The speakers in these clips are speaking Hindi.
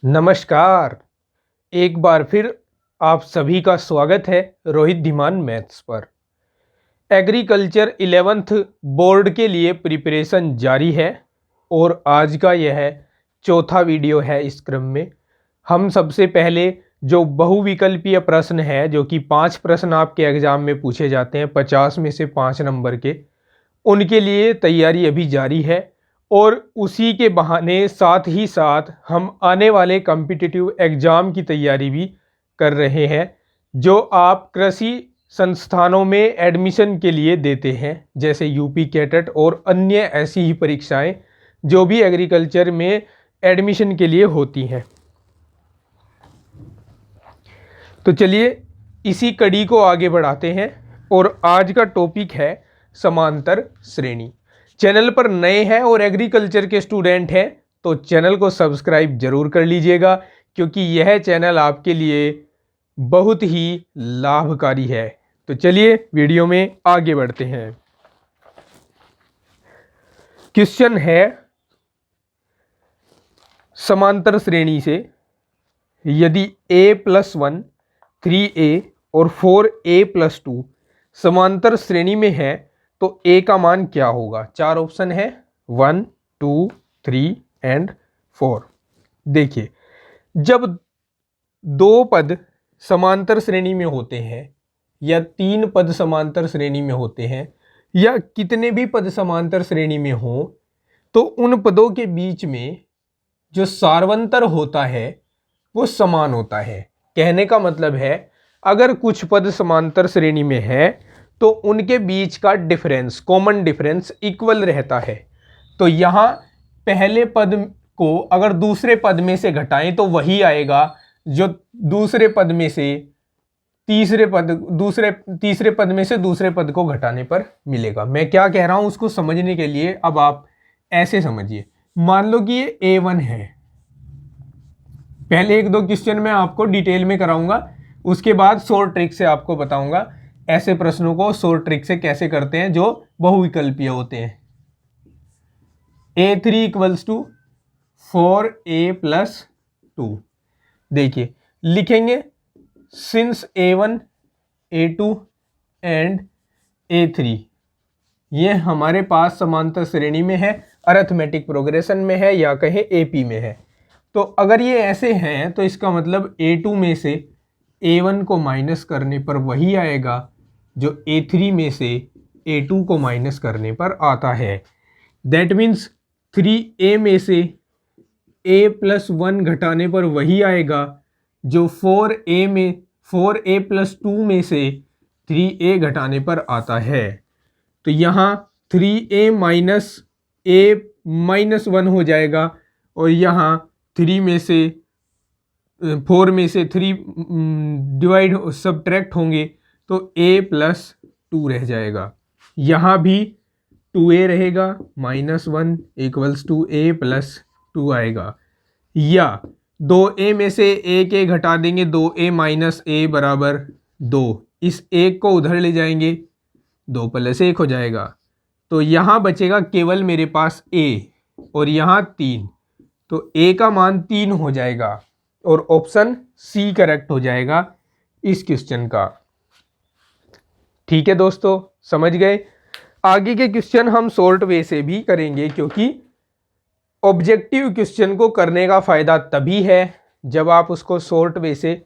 नमस्कार। एक बार फिर आप सभी का स्वागत है रोहित धीमान मैथ्स पर। एग्रीकल्चर 11th बोर्ड के लिए प्रिपरेशन जारी है और आज का यह चौथा वीडियो है। इस क्रम में हम सबसे पहले जो बहुविकल्पीय प्रश्न है, जो कि 5 प्रश्न आपके एग्जाम में पूछे जाते हैं, 50 में से 5 नंबर के, उनके लिए तैयारी अभी जारी है। और उसी के बहाने साथ ही साथ हम आने वाले कॉम्पिटिटिव एग्ज़ाम की तैयारी भी कर रहे हैं, जो आप कृषि संस्थानों में एडमिशन के लिए देते हैं, जैसे यूपी कैटेट और अन्य ऐसी ही परीक्षाएं जो भी एग्रीकल्चर में एडमिशन के लिए होती हैं। तो चलिए इसी कड़ी को आगे बढ़ाते हैं और आज का टॉपिक है समांतर श्रेणी। चैनल पर नए हैं और एग्रीकल्चर के स्टूडेंट हैं तो चैनल को सब्सक्राइब जरूर कर लीजिएगा, क्योंकि यह चैनल आपके लिए बहुत ही लाभकारी है। तो चलिए वीडियो में आगे बढ़ते हैं। क्वेश्चन है, समांतर श्रेणी से यदि a+1 3a और 4a+2 समांतर श्रेणी में है तो a का मान क्या होगा। 4 ऑप्शन है, 1 2 3 एंड 4। देखिए, जब दो पद समांतर श्रेणी में होते हैं या 3 पद समांतर श्रेणी में होते हैं या कितने भी पद समांतर श्रेणी में हो, तो उन पदों के बीच में जो सार्वंतर होता है वो समान होता है। कहने का मतलब है, अगर कुछ पद समांतर श्रेणी में है तो उनके बीच का डिफरेंस, कॉमन डिफरेंस इक्वल रहता है। तो यहाँ पहले पद को अगर दूसरे पद में से घटाएं तो वही आएगा जो दूसरे पद में से तीसरे पद में से दूसरे पद को घटाने पर मिलेगा। मैं क्या कह रहा हूं उसको समझने के लिए अब आप ऐसे समझिए। मान लो कि ये A1 है। पहले 1-2 क्वेश्चन मैं आपको डिटेल में कराऊंगा, उसके बाद शॉर्ट ट्रिक से आपको बताऊंगा ऐसे प्रश्नों को शॉर्ट ट्रिक से कैसे करते हैं जो बहुविकल्पीय होते हैं। A3 = 4a+2। देखिए, लिखेंगे since A1 A2 and A3 ये हमारे पास समांतर श्रेणी में है, अरिथमेटिक प्रोग्रेशन में है या कहें AP में है। तो अगर ये ऐसे हैं तो इसका मतलब A2 में से A1 को माइनस करने पर वही आएगा जो A3 में से A2 को माइनस करने पर आता है। दैट मीन्स 3a में से a+1 घटाने पर वही आएगा जो 4a+2 में से 3a घटाने पर आता है। तो यहाँ 3a माइनस a-1 हो जाएगा और यहाँ 4 में से 3 डिवाइड सब्ट्रैक्ट होंगे तो a+2 रह जाएगा। यहाँ भी 2a रहेगा, -1 = a+2 आएगा। या 2a में से 1a घटा देंगे, 2a - a = 2। इस 1 को उधर ले जाएंगे, 2 + 1 हो जाएगा। तो यहाँ बचेगा केवल मेरे पास a और यहाँ 3, तो a का मान 3 हो जाएगा और ऑप्शन C करेक्ट हो जाएगा इस क्वेश्चन का। ठीक है दोस्तों, समझ गए। आगे के क्वेश्चन हम शॉर्ट वे से भी करेंगे, क्योंकि ऑब्जेक्टिव क्वेश्चन को करने का फायदा तभी है जब आप उसको शॉर्ट वे से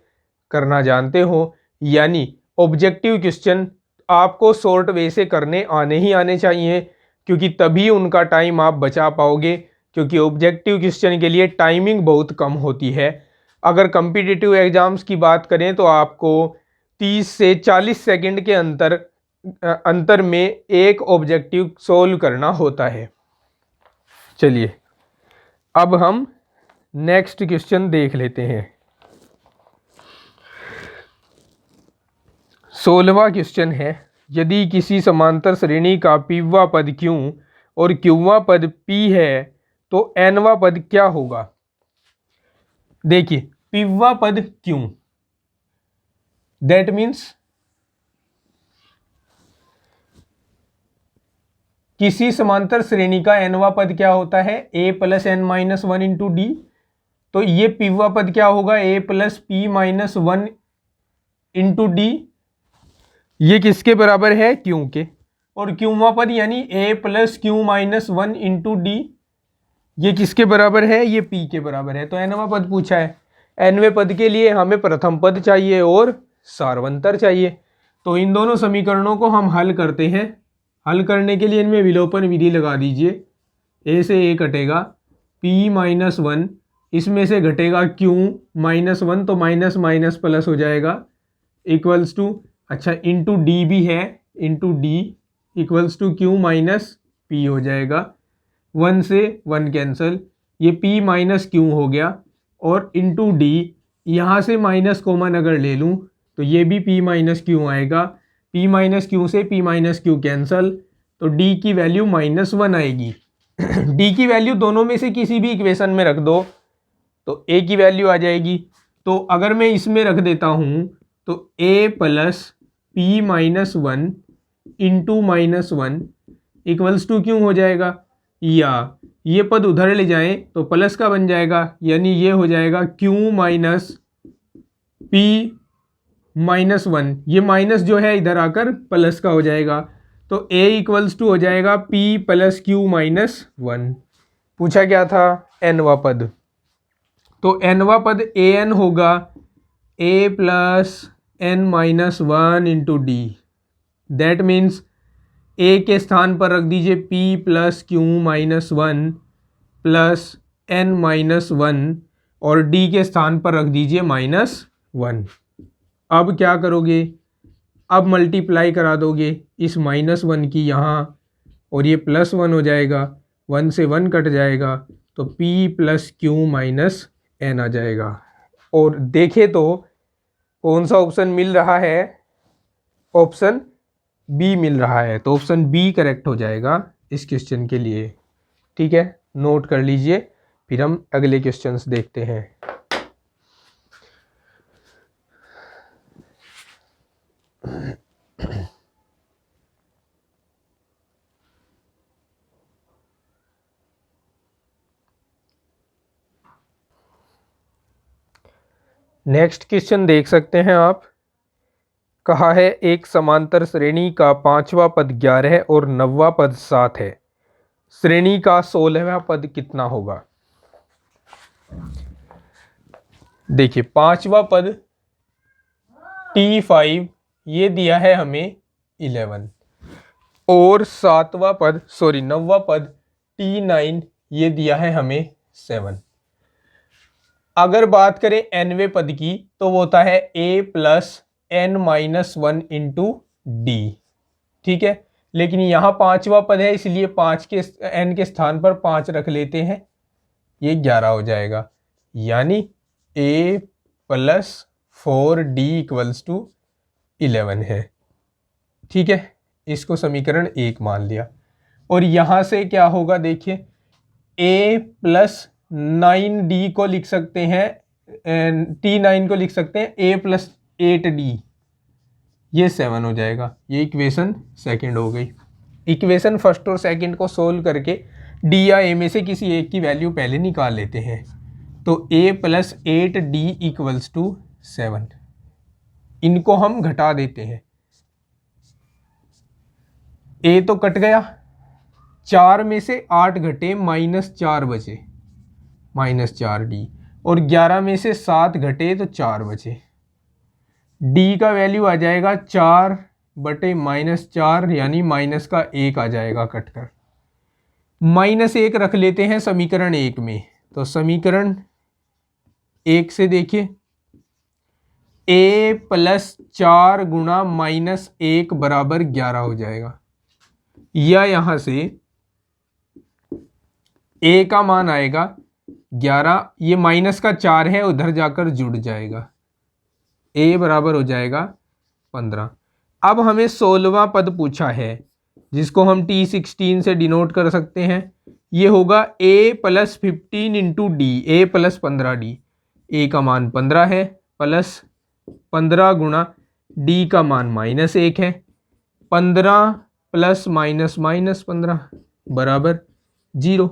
करना जानते हो। यानी ऑब्जेक्टिव क्वेश्चन आपको शॉर्ट वे से करने आने ही आने चाहिए, क्योंकि तभी उनका टाइम आप बचा पाओगे। क्योंकि ऑब्जेक्टिव क्वेश्चन के लिए टाइमिंग बहुत कम होती है। अगर कॉम्पिटिटिव एग्जाम्स की बात करें तो आपको 30 से 40 सेकंड के अंतर में एक ऑब्जेक्टिव सोल्व करना होता है। चलिए अब हम नेक्स्ट क्वेश्चन देख लेते हैं। 16वां क्वेश्चन है, यदि किसी समांतर श्रेणी का pवां पद Q और Qवां पद P है तो nवां पद क्या होगा। देखिए, pवां पद Q, दैट मीन्स किसी समांतर श्रेणी का nवां पद क्या होता है, a + n - 1 × d। तो ये पीवा पद क्या होगा, a plus p minus 1 into D, ये किसके बराबर है, क्यू के। और क्यूवा पद यानी a plus Q minus 1 into D, ये किसके बराबर है, ये p के बराबर है। तो nवां पद पूछा है, nवें पद के लिए हमें प्रथम पद चाहिए और सार्वंतर चाहिए। तो इन दोनों समीकरणों को हम हल करते हैं। हल करने के लिए इनमें विलोपन विधि लगा दीजिए। a से a कटेगा, p माइनस 1, इसमें से घटेगा q माइनस 1, तो माइनस माइनस प्लस हो जाएगा, इक्वल्स टू, अच्छा इंटू डी भी है, into d equals to q minus p हो जाएगा। 1 से 1 कैंसिल, ये p माइनस q हो गया, और इंटू डी, यहाँ से माइनस कॉमन अगर ले लूँ तो ये भी p माइनस q आएगा। p माइनस q से p माइनस q कैंसल, तो d की वैल्यू -1 आएगी। d की वैल्यू दोनों में से किसी भी इक्वेशन में रख दो तो a की वैल्यू आ जाएगी। तो अगर मैं इसमें रख देता हूँ तो a plus p minus 1 into -1 equals to क्यों हो जाएगा, या ये पद उधर ले जाएं तो प्लस का बन जाएगा, यानी ये हो जाएगा q माइनस पी माइनस 1, ये माइनस जो है इधर आकर प्लस का हो जाएगा। तो a इक्वल्स टू हो जाएगा p प्लस क्यू माइनस 1। पूछा क्या था, nवा पद। तो nवा पद an होगा a plus n minus 1 into D. That means a के स्थान पर रख दीजिए p plus Q minus 1 plus n minus 1, और d के स्थान पर रख दीजिए -1। अब क्या करोगे, अब मल्टीप्लाई करा दोगे इस -1 की यहाँ, और ये +1 हो जाएगा, 1 से 1 कट जाएगा, तो p plus Q minus n आ जाएगा। और देखे तो कौन सा ऑप्शन मिल रहा है, ऑप्शन बी मिल रहा है। तो ऑप्शन बी करेक्ट हो जाएगा इस क्वेश्चन के लिए। ठीक है, नोट कर लीजिए, फिर हम अगले क्वेश्चंस देखते हैं। नेक्स्ट क्वेश्चन देख सकते हैं आप। कहा है एक समांतर श्रेणी का 5वां पद 11 और 9वां पद 7 है, श्रेणी का 16वां पद कितना होगा। देखिए 5वां पद T5 ये दिया है हमें 11, और 9वां पद T9 ये दिया है हमें 7। अगर बात करें nवें पद की तो वो होता है a plus n minus 1 into D. ठीक है, लेकिन यहाँ 5वां पद है, इसलिए 5 के n के स्थान पर 5 रख लेते हैं, ये 11 हो जाएगा, यानी a plus 4d equals to 11 है। ठीक है, इसको समीकरण 1 मान लिया। और यहाँ से क्या होगा, देखिए a प्लस 9d को लिख सकते हैं, T9 को लिख सकते हैं a प्लस 8d, ये 7 हो जाएगा। ये इक्वेशन सेकंड हो गई। इक्वेशन फर्स्ट और सेकंड को सोल्व करके d या a में से किसी एक की वैल्यू पहले निकाल लेते हैं। तो a plus 8d equals to 7, इनको हम घटा देते हैं। a तो कट गया, 4 में से 8 घटे -4 बचे, -4d, और 11 में से 7 घटे तो 4 बचे। d का वैल्यू आ जाएगा 4 बटे -4, यानी माइनस का 1 आ जाएगा कटकर। -1 रख लेते हैं समीकरण 1 में, तो समीकरण 1 से देखिए a प्लस 4 गुणा -1 बराबर 11 हो जाएगा, या यहां से a का मान आएगा 11, ये माइनस का 4 है, उधर जाकर जुड़ जाएगा, a बराबर हो जाएगा 15। अब हमें 16वां पद पूछा है, जिसको हम T16 से डिनोट कर सकते हैं। ये होगा a plus 15 into D, a plus 15d, a का मान 15 है, प्लस 15 गुणा d का मान -1 है, 15 प्लस माइनस -15 बराबर 0।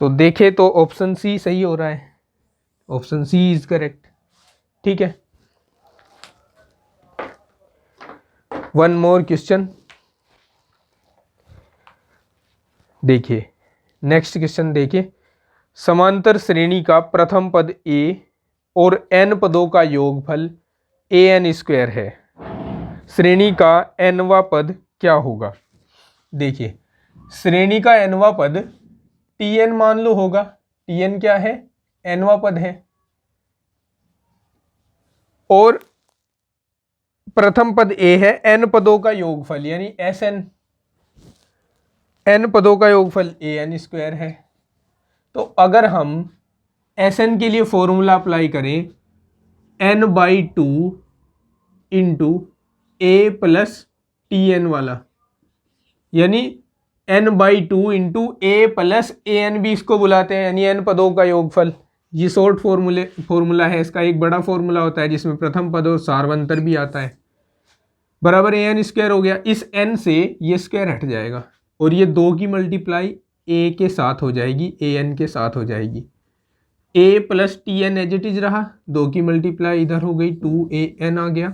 तो देखें तो ऑप्शन सी सही हो रहा है। Option C is correct. ठीक है, वन मोर क्वेश्चन देखिए, नेक्स्ट क्वेश्चन देखिए, समांतर श्रेणी का प्रथम पद a और n पदों का योगफल an² है, श्रेणी का nवां पद क्या होगा। देखिए, श्रेणी का nवां पद tn मान लो होगा, tn क्या है, nवां पद है, और प्रथम पद a है, n पदों का योगफल यानी Sn, n पदों का योगफल an² है। तो अगर हम Sn के लिए फॉर्मूला अप्लाई करें n/2 into a plus tn वाला, यानी n/2 into a plus an भी इसको बुलाते हैं, यानी n पदों का योगफल। ये शॉर्ट फॉर्मूला है, इसका एक बड़ा फॉर्मूला होता है जिसमें प्रथम पद और सार्वंतर भी आता है, बराबर an² हो गया। इस n से ये स्क्वायर हट जाएगा और ये 2 की मल्टीप्लाई a के साथ हो जाएगी, an के साथ हो जाएगी, a plus tn as it is रहा, 2 की मल्टीप्लाई इधर हो गई, 2an आ गया।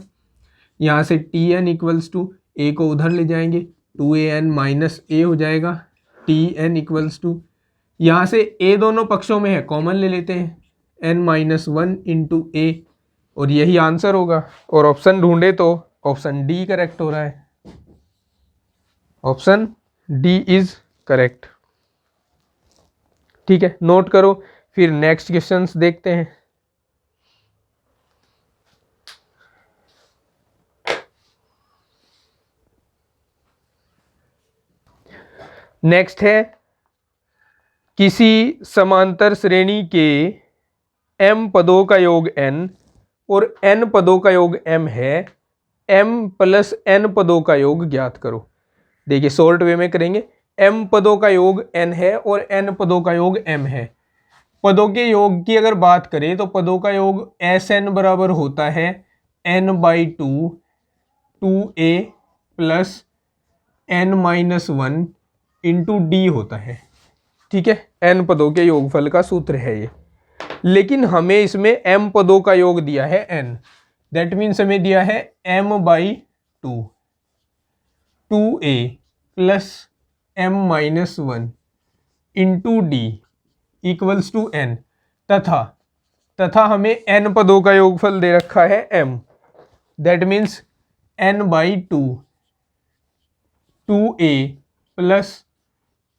यहाँ से tn इक्वल्स टू a को उधर ले जाएंगे, 2an माइनस a हो जाएगा, tn इक्वल्स टू, यहाँ से a दोनों पक्षों में है, कॉमन ले लेते हैं, n-1 इंटू a, और यही आंसर होगा। और ऑप्शन ढूंढे तो ऑप्शन डी करेक्ट हो रहा है, ऑप्शन डी इज करेक्ट। ठीक है, नोट करो, फिर नेक्स्ट क्वेश्चंस देखते हैं। नेक्स्ट है, किसी समांतर श्रेणी के m पदों का योग n और n पदों का योग m है, m प्लस n पदों का योग ज्ञात करो। देखिए, शॉर्ट वे में करेंगे, m पदों का योग n है और n पदों का योग m है। पदों के योग की अगर बात करें तो पदों का योग Sn बराबर होता है n/2 2a plus n-1 into d होता है। ठीक है, n पदों के योगफल का सूत्र है ये, लेकिन हमें इसमें m पदों का योग दिया है n, दैट मीन्स हमें दिया है m/2 2a plus m-1 into d equals to n, तथा हमें n पदों का योगफल दे रखा है m, that means n/2 2a plus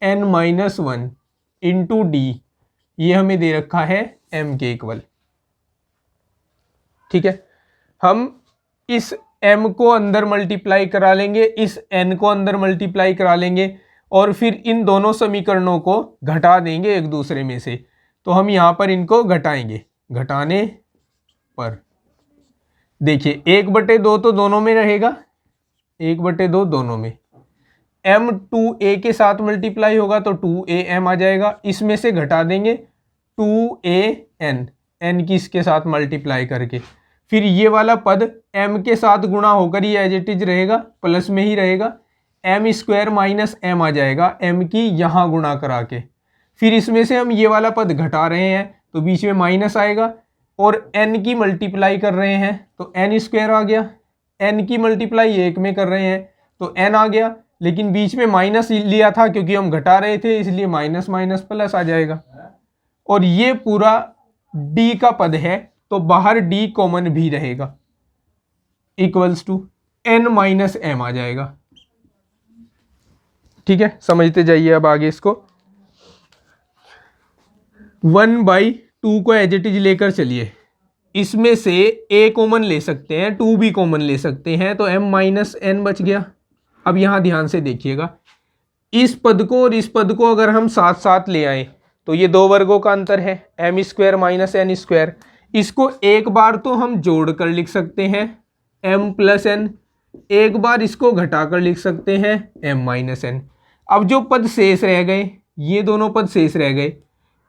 n-1 into d, ये हमें दे रखा है m के इक्वल। ठीक है, हम इस m को अंदर मल्टीप्लाई करा लेंगे, इस n को अंदर मल्टीप्लाई करा लेंगे, और फिर इन दोनों समीकरणों को घटा देंगे एक दूसरे में से। तो हम यहाँ पर इनको घटाएंगे, घटाने पर देखिए 1/2 तो दोनों में रहेगा, 1/2 दोनों में, m 2a के साथ मल्टीप्लाई होगा तो 2am आ जाएगा, इसमें से घटा देंगे 2an, n की इसके साथ मल्टीप्लाई करके, फिर ये वाला पद m के साथ गुणा होकर ये एज इट इज रहेगा, प्लस में ही रहेगा, m² माइनस m आ जाएगा, m की यहाँ गुणा करा के, फिर इसमें से हम ये वाला पद घटा रहे हैं तो बीच में माइनस आएगा, और n की मल्टीप्लाई कर रहे हैं तो n² आ गया, n की मल्टीप्लाई 1 में कर रहे हैं तो n आ गया, लेकिन बीच में माइनस लिया था क्योंकि हम घटा रहे थे, इसलिए माइनस माइनस प्लस आ जाएगा, और ये पूरा d का पद है तो बाहर d कॉमन भी रहेगा, इक्वल्स टू n-m आ जाएगा। ठीक है, समझते जाइए अब आगे इसको। 1/2 को एज इट इज लेकर चलिए, इसमें से a कॉमन ले सकते हैं, 2 भी कॉमन ले सकते हैं, तो m-n बच गया। अब यहाँ ध्यान से देखिएगा, इस पद को और इस पद को अगर हम साथ साथ ले आए तो ये 2 वर्गों का अंतर है, m² माइनस n², इसको एक बार तो हम जोड़ कर लिख सकते हैं m प्लस n, एक बार इसको घटा कर लिख सकते हैं m माइनस n। अब जो पद शेष रह गए, ये दोनों पद शेष रह गए,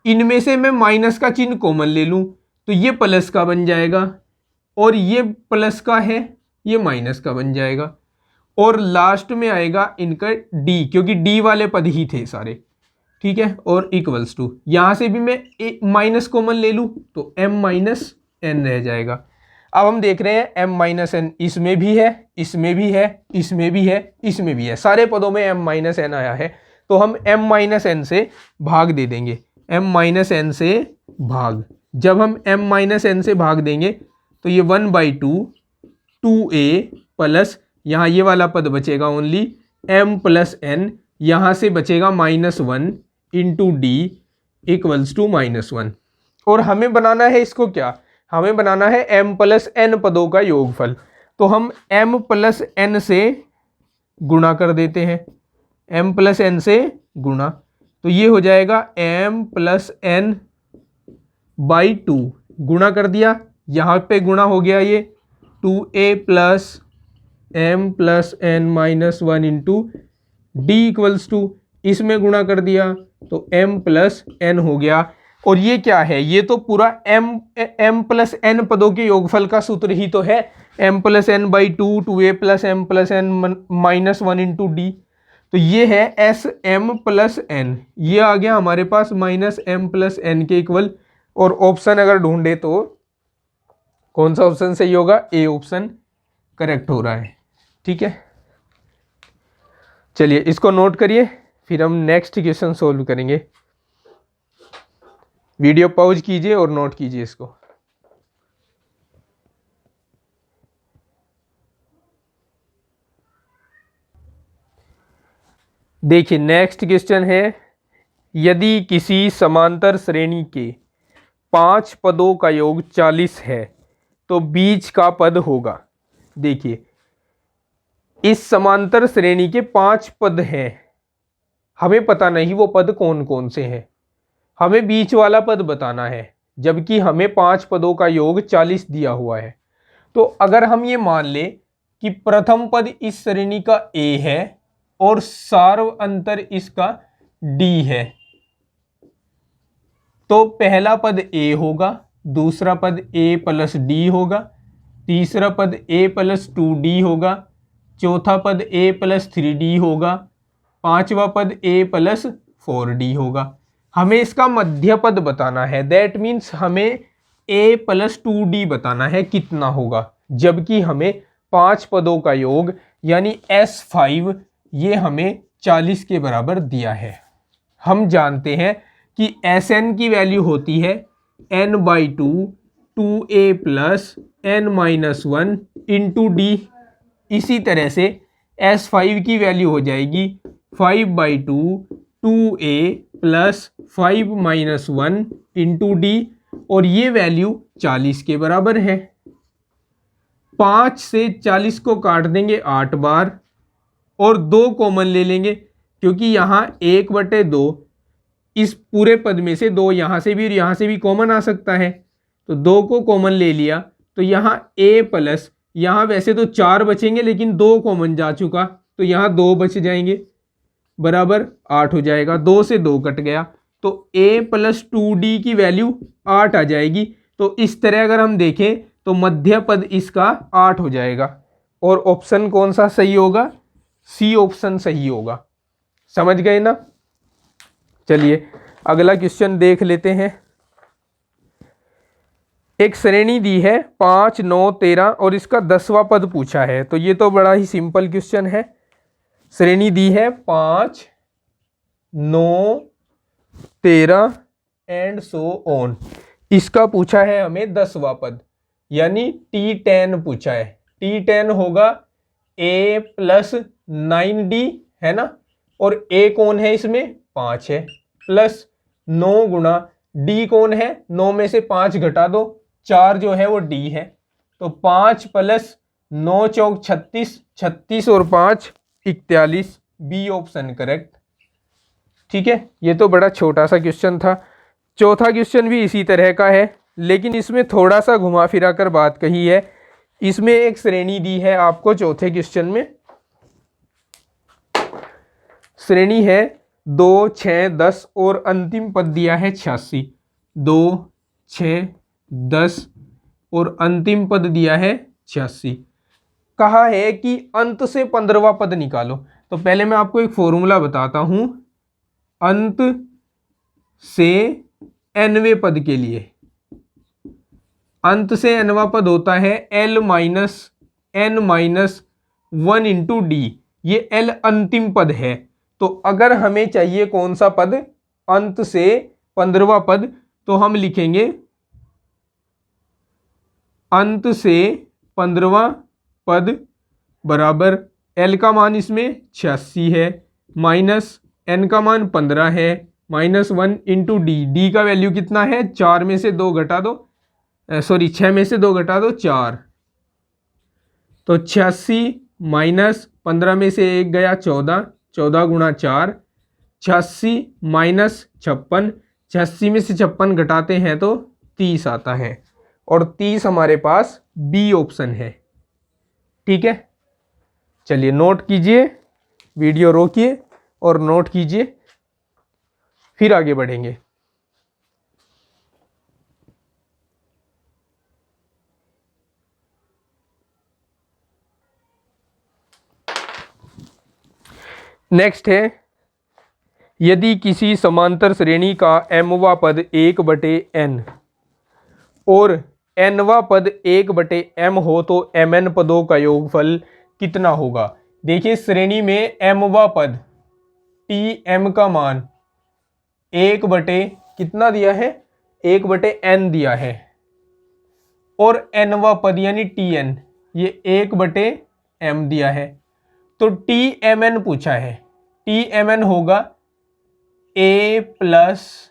इनमें से मैं माइनस का चिन्ह कॉमन ले लूँ तो ये प्लस का बन जाएगा, और ये प्लस का है, ये माइनस का बन जाएगा, और लास्ट में आएगा इनका d, क्योंकि d वाले पद ही थे सारे, ठीक है, और इक्वल्स टू, यहाँ से भी मैं माइनस कॉमन ले लूँ तो m माइनस एन रह जाएगा। अब हम देख रहे हैं m माइनस एन इसमें भी है, इसमें भी है, इसमें भी है, इसमें भी है, सारे पदों में m माइनस एन आया है, तो हम m माइनस एन से भाग दे देंगे, m माइनस एन से भाग। जब हम m माइनस एन से भाग देंगे तो ये 1/2 2a प्लस यहाँ ये वाला पद बचेगा ओनली m प्लस एन, यहाँ से बचेगा -1 इंटू डी इक्वल्स टू -1। और हमें बनाना है इसको क्या, हमें बनाना है m प्लस एन पदों का योगफल, तो हम m प्लस एन से गुणा कर देते हैं, m प्लस एन से गुणा, तो ये हो जाएगा m प्लस एन बाई 2, गुणा कर दिया, यहाँ पे गुणा हो गया ये 2a plus m plus n -1 into d equals to, इसमें गुणा कर दिया तो m प्लस एन हो गया। और ये क्या है, ये तो पूरा m प्लस एन पदों के योगफल का सूत्र ही तो है, m plus n by 2 2a plus m plus n -1 into d, तो ये है एस m प्लस एन, ये आ गया हमारे पास -m प्लस एन के इक्वल। और ऑप्शन अगर ढूंढे तो कौन सा ऑप्शन सही होगा, ए ऑप्शन करेक्ट हो रहा है। ठीक है, चलिए इसको नोट करिए, फिर हम नेक्स्ट क्वेश्चन सोल्व करेंगे। वीडियो पॉज कीजिए और नोट कीजिए इसको। देखिए नेक्स्ट क्वेश्चन है, यदि किसी समांतर श्रेणी के 5 पदों का योग 40 है तो बीच का पद होगा। देखिए इस समांतर श्रेणी के 5 पद हैं, हमें पता नहीं वो पद कौन कौन से हैं, हमें बीच वाला पद बताना है, जबकि हमें 5 पदों का योग 40 दिया हुआ है। तो अगर हम ये मान ले कि प्रथम पद इस श्रेणी का a है और सार्व अंतर इसका d है, तो पहला पद a होगा, दूसरा पद a प्लस d होगा, तीसरा पद a प्लस 2d होगा, चौथा पद a प्लस 3d होगा, पांचवा पद a प्लस 4d होगा। हमें इसका मध्य पद बताना है, दैट मीन्स हमें a प्लस 2d बताना है कितना होगा, जबकि हमें 5 पदों का योग यानी S5 ये हमें 40 के बराबर दिया है। हम जानते हैं कि Sn की वैल्यू होती है n/2 2a plus n-1 into D. इसी तरह से S5 की वैल्यू हो जाएगी 5/2 2a प्लस 5-1 इंटू डी, और ये वैल्यू 40 के बराबर है। 5 से 40 को काट देंगे 8 बार और 2 कॉमन ले लेंगे, क्योंकि यहाँ 1/2 इस पूरे पद में से 2 यहाँ से भी और यहाँ से भी कॉमन आ सकता है, तो 2 को कॉमन ले लिया तो यहाँ a प्लस, यहाँ वैसे तो 4 बचेंगे लेकिन 2 कॉमन जा चुका तो यहाँ 2 बच जाएंगे, बराबर 8 हो जाएगा, 2 से 2 कट गया तो a प्लस 2d की वैल्यू 8 आ जाएगी। तो इस तरह अगर हम देखें तो मध्य पद इसका 8 हो जाएगा, और ऑप्शन कौन सा सही होगा, सी ऑप्शन सही होगा। समझ गए ना। चलिए अगला क्वेश्चन देख लेते हैं। एक श्रेणी दी है 5 9 13 और इसका 10वां पद पूछा है, तो ये तो बड़ा ही सिंपल क्वेश्चन है। श्रेणी दी है 5 9 13 एंड सो ऑन, इसका पूछा है हमें 10वां पद यानी T10 पूछा है। T10 होगा a प्लस 9d है ना, और a कौन है इसमें 5 है, प्लस 9 गुणा d कौन है, 9 में से 5 घटा दो, 4 जो है वो d है, तो 5 प्लस 9 चौक 36, 36 और 5 41, बी ऑप्शन करेक्ट। ठीक है, ये तो बड़ा छोटा सा क्वेश्चन था। चौथा क्वेश्चन भी इसी तरह का है, लेकिन इसमें थोड़ा सा घुमा फिरा कर बात कही है। इसमें एक श्रेणी दी है आपको, चौथे क्वेश्चन में श्रेणी है 2 6 10 और अंतिम पद दिया है 86। 2 6 10 और अंतिम पद दिया है 86। कहा है कि अंत से 15वां पद निकालो। तो पहले मैं आपको एक फॉर्मूला बताता हूं, अंत से nवें पद के लिए, अंत से nवां पद होता है l minus n minus 1 into D. ये l अंतिम पद है। तो अगर हमें चाहिए कौन सा पद, अंत से 15वां पद, तो हम लिखेंगे अंत से 15वां पद बराबर l का मान इसमें 86 है, माइनस n का मान 15 है, माइनस 1 इंटू डी। डी का वैल्यू कितना है, 4 में से 2 घटा दो, सॉरी 6 में से 2 घटा दो 4, तो 86 माइनस 15 में से 1 गया 14, 14 गुणा 4, 86 माइनस 56, 86 में से 56 घटाते हैं तो 30 आता है, और 30 हमारे पास बी ऑप्शन है। ठीक है, चलिए नोट कीजिए, वीडियो रोकिए और नोट कीजिए, फिर आगे बढ़ेंगे। नेक्स्ट है, यदि किसी समांतर श्रेणी का mवां पद 1/n और nवां पद 1/m हो तो mn पदों का योगफल कितना होगा। देखिए श्रेणी में mवां पद tm का मान 1/ कितना दिया है, 1/n दिया है, और nवां पद यानी tn ये 1/m दिया है। तो tmn पूछा है, tmn होगा a प्लस,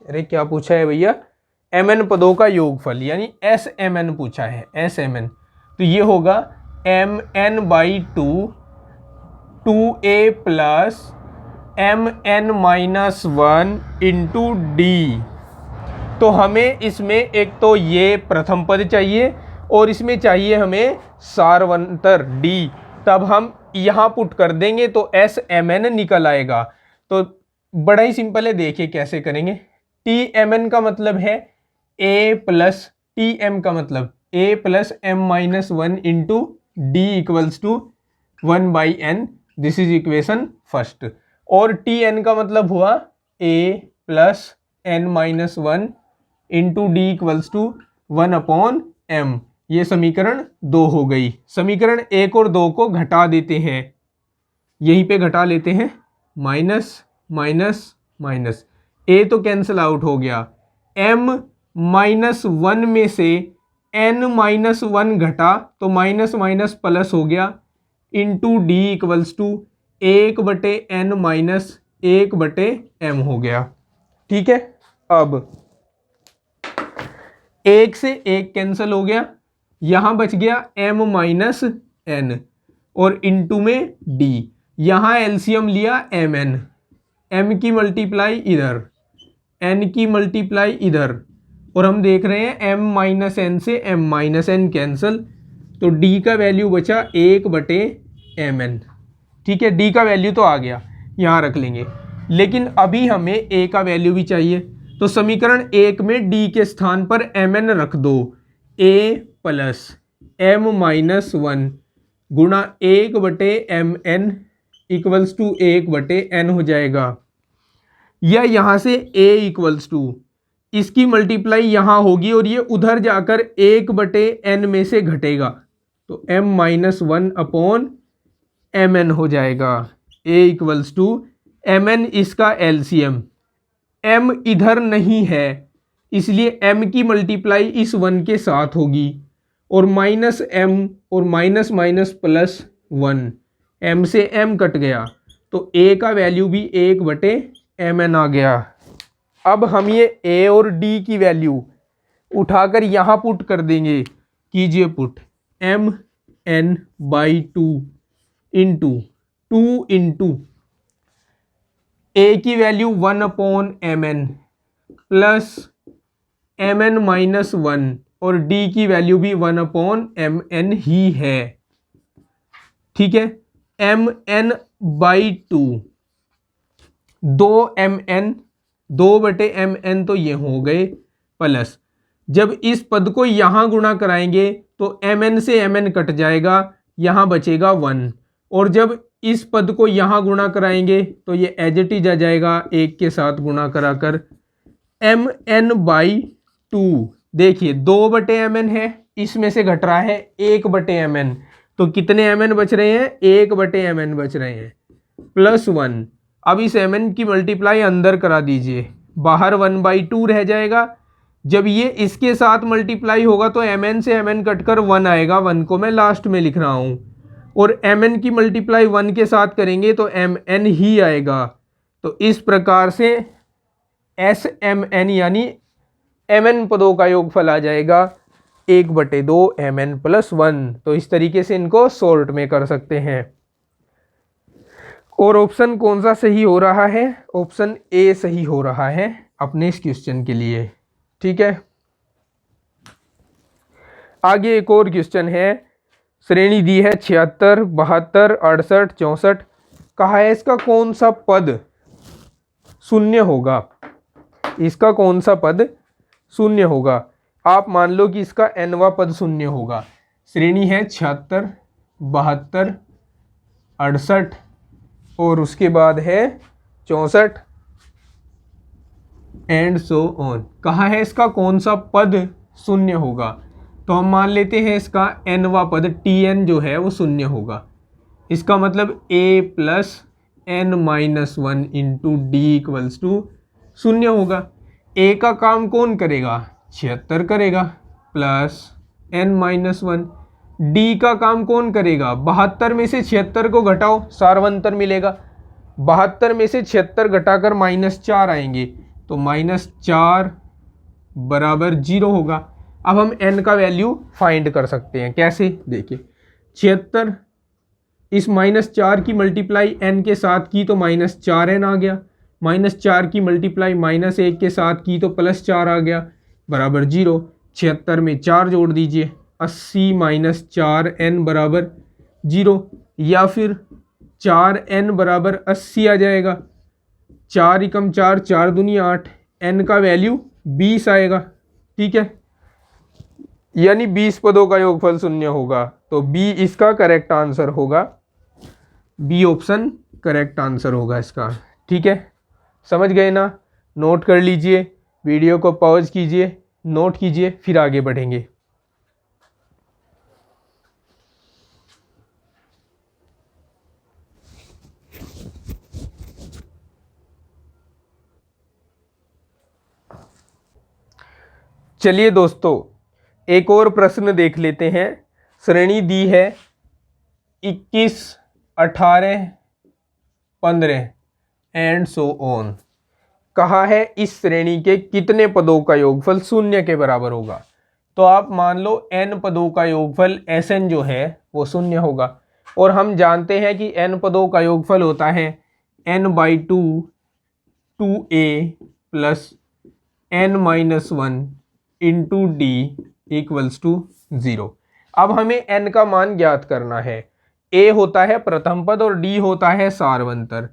अरे क्या पूछा है भैया, mn पदों का योगफल यानी smn पूछा है, smn। तो ये होगा mn/2 2a plus mn-1 into d. तो हमें इसमें एक तो ये प्रथम पद चाहिए और इसमें चाहिए हमें सारवंतर डी, तब हम यहाँ पुट कर देंगे तो smn निकल आएगा। तो बड़ा ही सिंपल है, देखिए कैसे करेंगे। tmn का मतलब है a प्लस tm का मतलब a plus m-1 into d equals to 1/n, this is equation first. और tn का मतलब हुआ a plus n-1 into d equals to 1/m। ये समीकरण 2 हो गई। समीकरण 1 और 2 को घटा देते हैं, यहीं पे घटा लेते हैं, माइनस माइनस माइनस, a तो कैंसिल आउट हो गया, m-1 में से n-1 घटा तो माइनस माइनस प्लस हो गया, into d equals to 1/n minus 1/m हो गया। ठीक है, अब 1 से 1 कैंसिल हो गया, यहां बच गया m-n और इंटू में d, यहां एलसीएम लिया mn, m की मल्टीप्लाई इधर, n की मल्टीप्लाई इधर, और हम देख रहे हैं m-n से m-n कैंसिल, तो d का वैल्यू बचा 1/mn। ठीक है, d का वैल्यू तो आ गया, यहां रख लेंगे, लेकिन अभी हमें a का वैल्यू भी चाहिए। तो समीकरण 1 में d के स्थान पर mn रख दो, a प्लस m-1 गुणा 1/mn इक्वल्स टू 1/n हो जाएगा, या यहाँ से a इक्वल्स टू, इसकी मल्टीप्लाई यहाँ होगी और ये उधर जाकर 1/n में से घटेगा, तो m-1 अपॉन mn हो जाएगा। a इक्वल्स टू mn, इसका एलसीएम, m इधर नहीं है इसलिए m की मल्टीप्लाई इस 1 के साथ होगी, और माइनस m और माइनस माइनस प्लस 1, m से m कट गया, तो a का वैल्यू भी 1/mn आ गया। अब हम ये a और d की वैल्यू उठाकर यहाँ पुट कर देंगे, कीजिए put, mn/2 into 2 into a की वैल्यू 1/mn प्लस mn-1 और d की वैल्यू भी 1/mn ही है। ठीक है, mn/2 2mn, 2/mn तो ये हो गए, प्लस जब इस पद को यहाँ गुणा कराएंगे तो mn से mn कट जाएगा, यहाँ बचेगा 1, और जब इस पद को यहाँ गुणा कराएंगे तो ये एज इट इज आ जाएगा, एक के साथ गुणा कराकर mn/2। देखिए 2/mn है, इसमें से घट रहा है 1/mn, तो कितने mn बच रहे हैं, 1/mn बच रहे हैं, +1। अब इस mn की मल्टीप्लाई अंदर करा दीजिए, बाहर 1/2 रह जाएगा। जब ये इसके साथ मल्टीप्लाई होगा तो mn से mn कटकर 1 आएगा, 1 को मैं लास्ट में लिख रहा हूँ, और mn की मल्टीप्लाई 1 के साथ करेंगे तो mn ही आएगा। तो इस प्रकार से SMN यानी mn पदों का योगफल आ जाएगा 1/2 mn + 1। तो इस तरीके से इनको सॉल्ट में कर सकते हैं। और ऑप्शन कौन सा सही हो रहा है, ऑप्शन ए सही हो रहा है अपने इस क्वेश्चन के लिए। ठीक है, आगे एक और क्वेश्चन है, श्रेणी दी है 76, 72, 68, 64। कहा है इसका कौन सा पद शून्य होगा, इसका कौन सा पद शून्य होगा। आप मान लो कि इसका nवां पद शून्य होगा। श्रेणी है 76, 72, 68 और उसके बाद है 64 एंड सो ऑन। कहा है इसका कौन सा पद शून्य होगा, तो हम मान लेते हैं इसका nवां पद Tn जो है वो शून्य होगा। इसका मतलब a + n-1 into d equals to शून्य होगा। a का काम कौन करेगा, 76 करेगा, प्लस n-1। d का काम कौन करेगा, 72 में से 76 को घटाओ, सारवंतर मिलेगा। 72 में से 76 घटाकर -4 आएंगे, तो -4 बराबर 0 होगा। अब हम n का वैल्यू फाइंड कर सकते हैं, कैसे, देखिए 76 इस -4 की मल्टीप्लाई n के साथ की तो -4n आ गया, -4 की मल्टीप्लाई -1 के साथ की तो +4 आ गया, बराबर 0। 76 में 4 जोड़ दीजिए, 80 - 4n बराबर 0, या फिर 4n बराबर 80 आ जाएगा। 4 × 4 4 दूनी 8, n का वैल्यू 20 आएगा। ठीक है, यानी 20 पदों का योगफल शून्य होगा, तो बी इसका करेक्ट आंसर होगा, बी ऑप्शन करेक्ट आंसर होगा इसका। ठीक है, समझ गए ना, नोट कर लीजिए, वीडियो को पॉज कीजिए, नोट कीजिए, फिर आगे बढ़ेंगे। चलिए दोस्तों, एक और प्रश्न देख लेते हैं। श्रेणी दी है 21, 18, 15 एंड सो ऑन। कहा है इस श्रेणी के कितने पदों का योगफल शून्य के बराबर होगा। तो आप मान लो n पदों का योगफल Sn जो है वो शून्य होगा, और हम जानते हैं कि n पदों का योगफल होता है n/2 2a + n-1 into d equals to 0। अब हमें n का मान ज्ञात करना है। a होता है प्रथम पद और d होता है सारवंतर।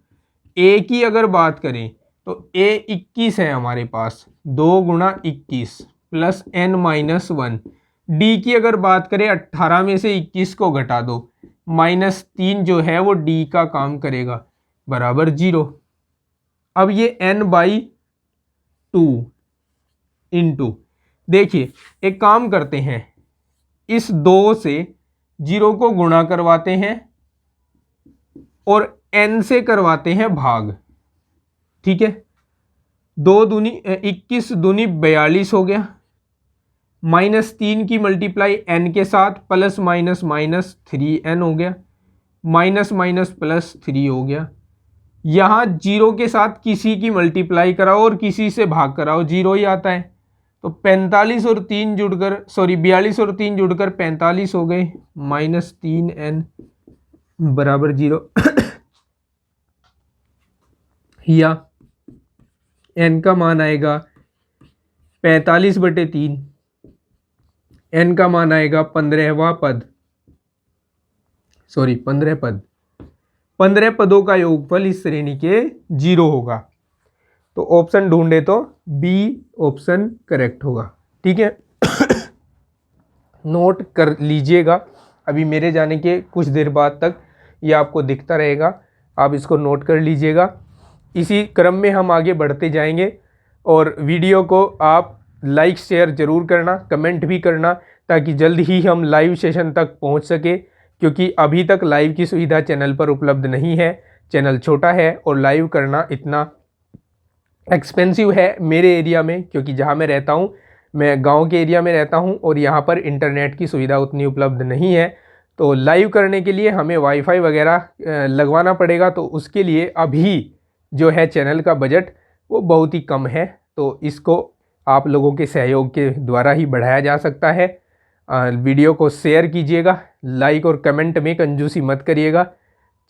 a की अगर बात करें तो a 21 है हमारे पास, 2 × 21 + n-1। d की अगर बात करें 18 में से 21 को घटा दो, -3 जो है वो d का काम करेगा, बराबर 0। अब ये n/2 इंटू, देखिए एक काम करते हैं, इस 2 से 0 को गुणा करवाते हैं और n से करवाते हैं भाग। ठीक है, 2 दूनी 21 दूनी 42 हो गया, -3 की मल्टीप्लाई n के साथ +-3n हो गया, -+3 हो गया। यहाँ 0 के साथ किसी की मल्टीप्लाई कराओ और किसी से भाग कराओ, 0 ही आता है। तो 45 और 3 जुड़कर 42 और 3 जुड़कर 45 हो गए, -3n बराबर 0। या n का मान आएगा 45/3, n का मान आएगा 15वां पद, 15 पद। 15 पदों का योगफल इस श्रेणी के 0 होगा। तो ऑप्शन ढूंढे तो बी ऑप्शन करेक्ट होगा। ठीक है, नोट कर लीजिएगा, अभी मेरे जाने के कुछ देर बाद तक ये आपको दिखता रहेगा, आप इसको नोट कर लीजिएगा। इसी क्रम में हम आगे बढ़ते जाएंगे और वीडियो को आप लाइक शेयर ज़रूर करना, कमेंट भी करना, ताकि जल्द ही हम लाइव सेशन तक पहुंच सके, क्योंकि अभी तक लाइव की सुविधा चैनल पर उपलब्ध नहीं है। चैनल छोटा है और लाइव करना इतना एक्सपेंसिव है मेरे एरिया में, क्योंकि जहां मैं रहता हूं, मैं गांव के एरिया में रहता हूं और यहां पर इंटरनेट की सुविधा उतनी उपलब्ध नहीं है। तो लाइव करने के लिए हमें वाईफाई वगैरह लगवाना पड़ेगा, तो उसके लिए अभी जो है चैनल का बजट वो बहुत ही कम है। तो इसको आप लोगों के सहयोग के द्वारा ही बढ़ाया जा सकता है। वीडियो को शेयर कीजिएगा, लाइक और कमेंट में कंजूसी मत करिएगा।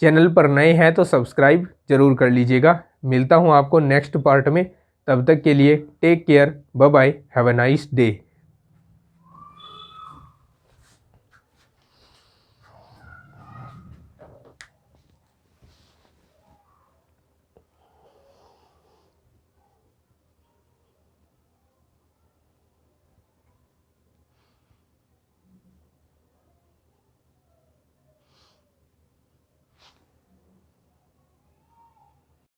चैनल पर नए हैं तो सब्सक्राइब ज़रूर कर लीजिएगा। मिलता हूँ आपको नेक्स्ट पार्ट में, तब तक के लिए take care, bye bye, have a nice day.